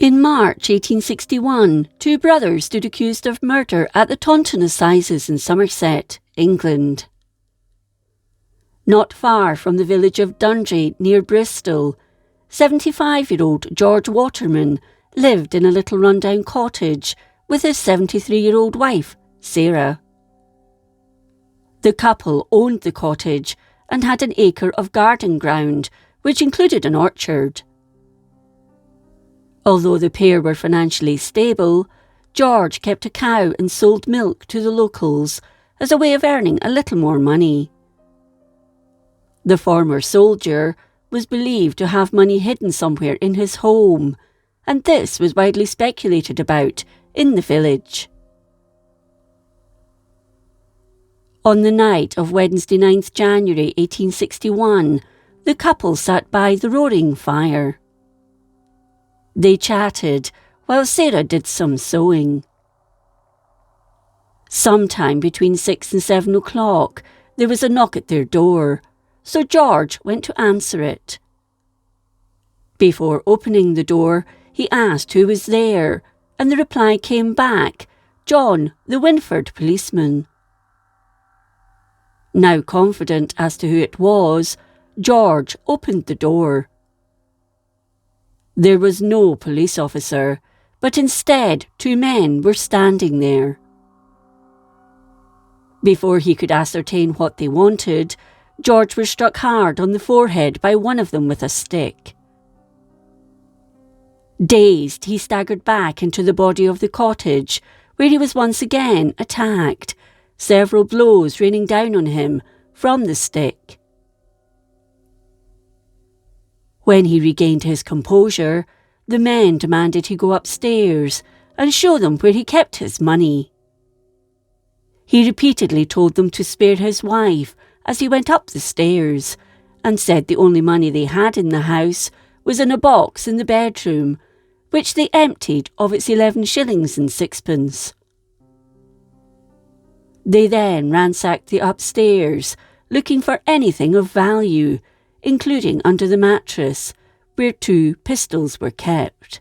In March 1861, two brothers stood accused of murder at the Taunton assizes in Somerset, England. Not far from the village of Dundry near Bristol, 75-year-old George Waterman lived in a little rundown cottage with his 73-year-old wife, Sarah. The couple owned the cottage and had an acre of garden ground, which included an orchard. Although the pair were financially stable, George kept a cow and sold milk to the locals as a way of earning a little more money. The former soldier was believed to have money hidden somewhere in his home, and this was widely speculated about in the village. On the night of Wednesday 9th January 1861, the couple sat by the roaring fire. They chatted while Sarah did some sewing. Sometime between 6 and 7 o'clock, there was a knock at their door, so George went to answer it. Before opening the door, he asked who was there, and the reply came back, John, the Winford policeman. Now confident as to who it was, George opened the door. There was no police officer, but instead 2 men were standing there. Before he could ascertain what they wanted, George was struck hard on the forehead by one of them with a stick. Dazed, he staggered back into the body of the cottage, where he was once again attacked, several blows raining down on him from the stick. When he regained his composure, the men demanded he go upstairs and show them where he kept his money. He repeatedly told them to spare his wife as he went up the stairs, and said the only money they had in the house was in a box in the bedroom, which they emptied of its 11 shillings and 6pence. They then ransacked the upstairs, looking for anything of value, including under the mattress, where 2 pistols were kept.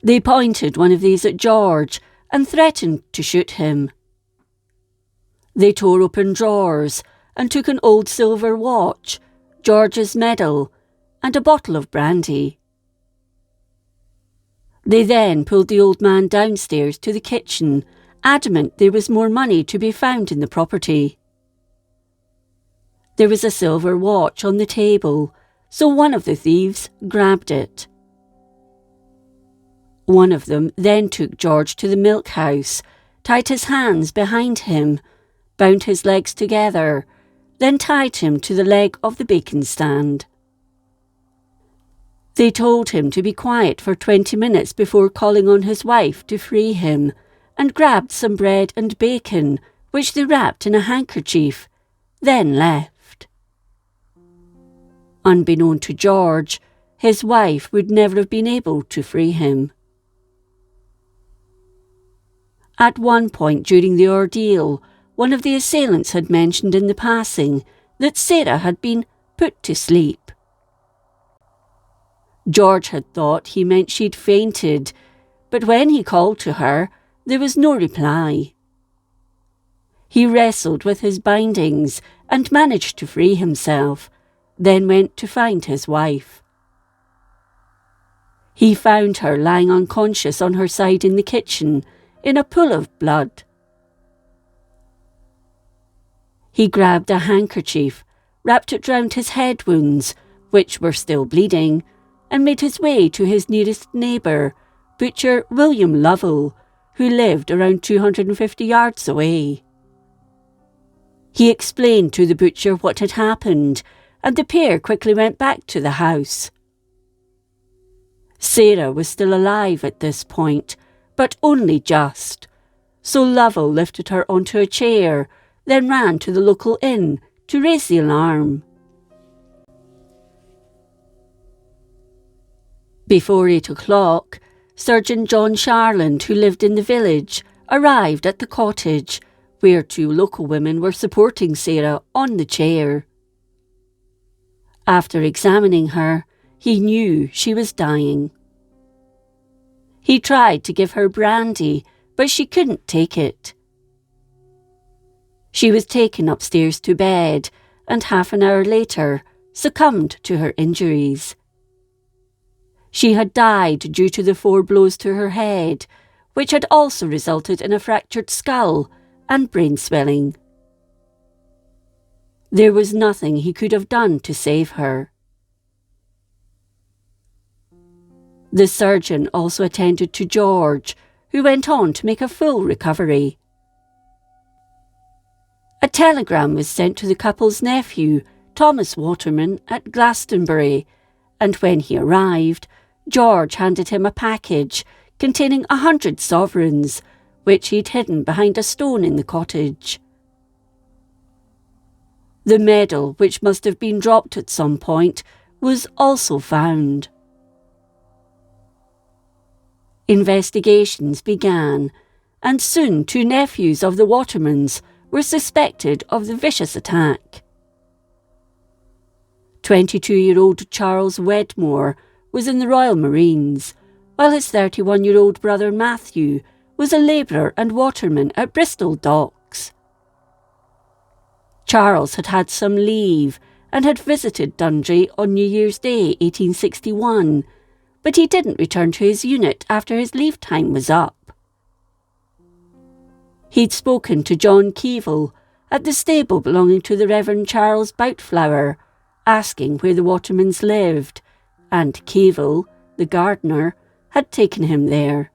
They pointed one of these at George and threatened to shoot him. They tore open drawers and took an old silver watch, George's medal, and a bottle of brandy. They then pulled the old man downstairs to the kitchen, adamant there was more money to be found in the property. There was a silver watch on the table, so one of the thieves grabbed it. One of them then took George to the milk house, tied his hands behind him, bound his legs together, then tied him to the leg of the bacon stand. They told him to be quiet for 20 minutes before calling on his wife to free him, and grabbed some bread and bacon, which they wrapped in a handkerchief, then left. Unbeknown to George, his wife would never have been able to free him. At one point during the ordeal, one of the assailants had mentioned in the passing that Sarah had been put to sleep. George had thought he meant she'd fainted, but when he called to her, there was no reply. He wrestled with his bindings and managed to free himself, then went to find his wife. He found her lying unconscious on her side in the kitchen, in a pool of blood. He grabbed a handkerchief, wrapped it round his head wounds, which were still bleeding, and made his way to his nearest neighbour, butcher William Lovell, who lived around 250 yards away. He explained to the butcher what had happened, and the pair quickly went back to the house. Sarah was still alive at this point, but only just, so Lovell lifted her onto a chair, then ran to the local inn to raise the alarm. Before 8 o'clock, Surgeon John Sharland, who lived in the village, arrived at the cottage, where 2 local women were supporting Sarah on the chair. After examining her, He knew she was dying. He tried to give her brandy, but she couldn't take it. She was taken upstairs to bed, and half an hour later succumbed to her injuries. She had died due to the 4 blows to her head, which had also resulted in a fractured skull and brain swelling. There was nothing he could have done to save her. The surgeon also attended to George, who went on to make a full recovery. A telegram was sent to the couple's nephew, Thomas Waterman, at Glastonbury, and when he arrived, George handed him a package containing 100 sovereigns, which he'd hidden behind a stone in the cottage. The medal, which must have been dropped at some point, was also found. Investigations began, and soon 2 nephews of the Watermans were suspected of the vicious attack. 22-year-old Charles Wedmore was in the Royal Marines, while his 31-year-old brother Matthew was a labourer and waterman at Bristol docks. Charles had had some leave and had visited Dundry on New Year's Day 1861, but he didn't return to his unit after his leave time was up. He'd spoken to John Keevil at the stable belonging to the Reverend Charles Boutflower, asking where the Watermans lived, and Keevil, the gardener, had taken him there.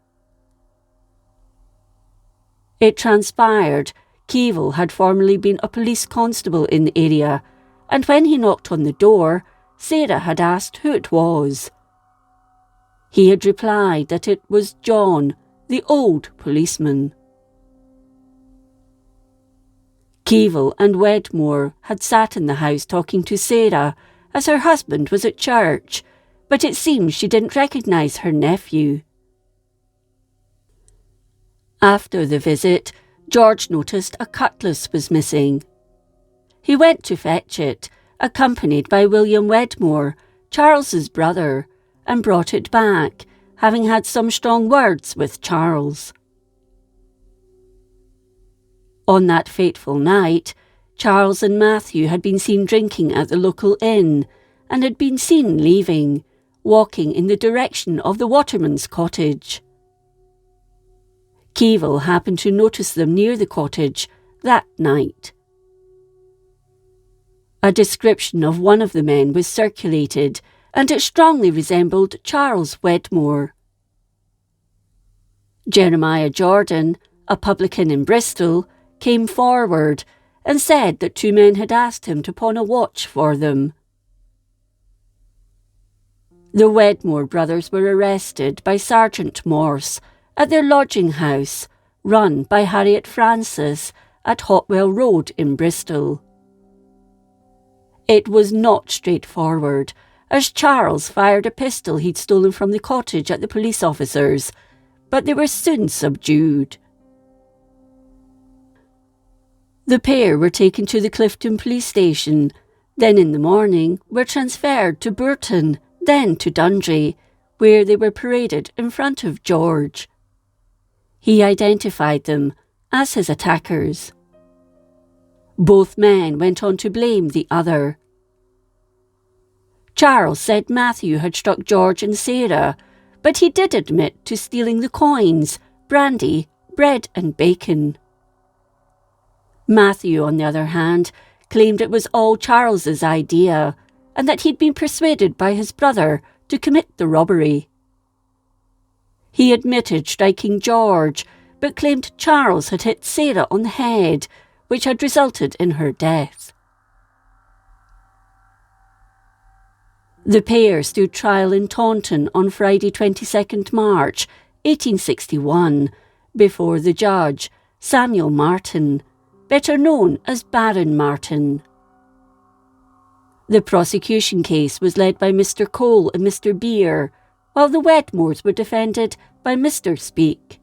It transpired Keevil had formerly been a police constable in the area, and when he knocked on the door, Sarah had asked who it was. He had replied that it was John, the old policeman. Keevil and Wedmore had sat in the house talking to Sarah as her husband was at church, but it seems she didn't recognise her nephew. After the visit, George noticed a cutlass was missing. He went to fetch it, accompanied by William Wedmore, Charles's brother, and brought it back, having had some strong words with Charles. On that fateful night, Charles and Matthew had been seen drinking at the local inn, and had been seen leaving, walking in the direction of the Waterman's cottage. Keevil happened to notice them near the cottage that night. A description of one of the men was circulated, and it strongly resembled Charles Wedmore. Jeremiah Jordan, a publican in Bristol, came forward and said that 2 men had asked him to pawn a watch for them. The Wedmore brothers were arrested by Sergeant Morse at their lodging house, run by Harriet Francis at Hotwell Road in Bristol. It was not straightforward, as Charles fired a pistol he'd stolen from the cottage at the police officers, but they were soon subdued. The pair were taken to the Clifton police station, then in the morning were transferred to Burton, then to Dundry, where they were paraded in front of George. He identified them as his attackers. Both men went on to blame the other. Charles said Matthew had struck George and Sarah, but he did admit to stealing the coins, brandy, bread and bacon. Matthew, on the other hand, claimed it was all Charles's idea, and that he'd been persuaded by his brother to commit the robbery. He admitted striking George, but claimed Charles had hit Sarah on the head, which had resulted in her death. The pair stood trial in Taunton on Friday 22nd March 1861 before the judge, Samuel Martin, better known as Baron Martin. The prosecution case was led by Mr. Cole and Mr. Beer, while the Wedmores were defended by Mr. Speake.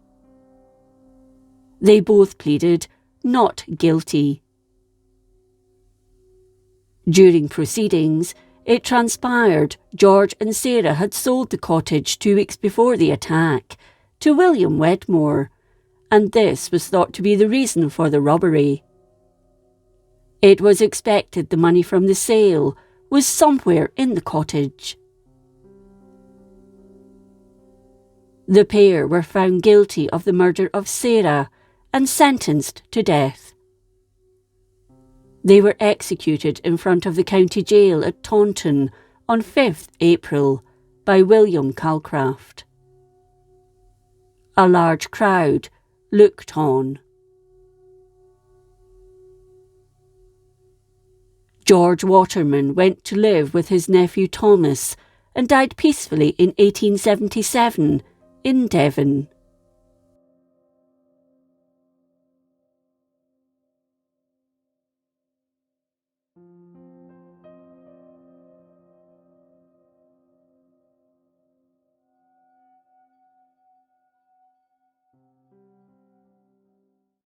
They both pleaded not guilty. During proceedings, It transpired George and Sarah had sold the cottage 2 weeks before the attack to William Wedmore, and this was thought to be the reason for the robbery. It was expected the money from the sale was somewhere in the cottage. The pair were found guilty of the murder of Sarah and sentenced to death. They were executed in front of the county jail at Taunton on 5th April by William Calcraft. A large crowd looked on. George Waterman went to live with his nephew Thomas and died peacefully in 1877 in Devon.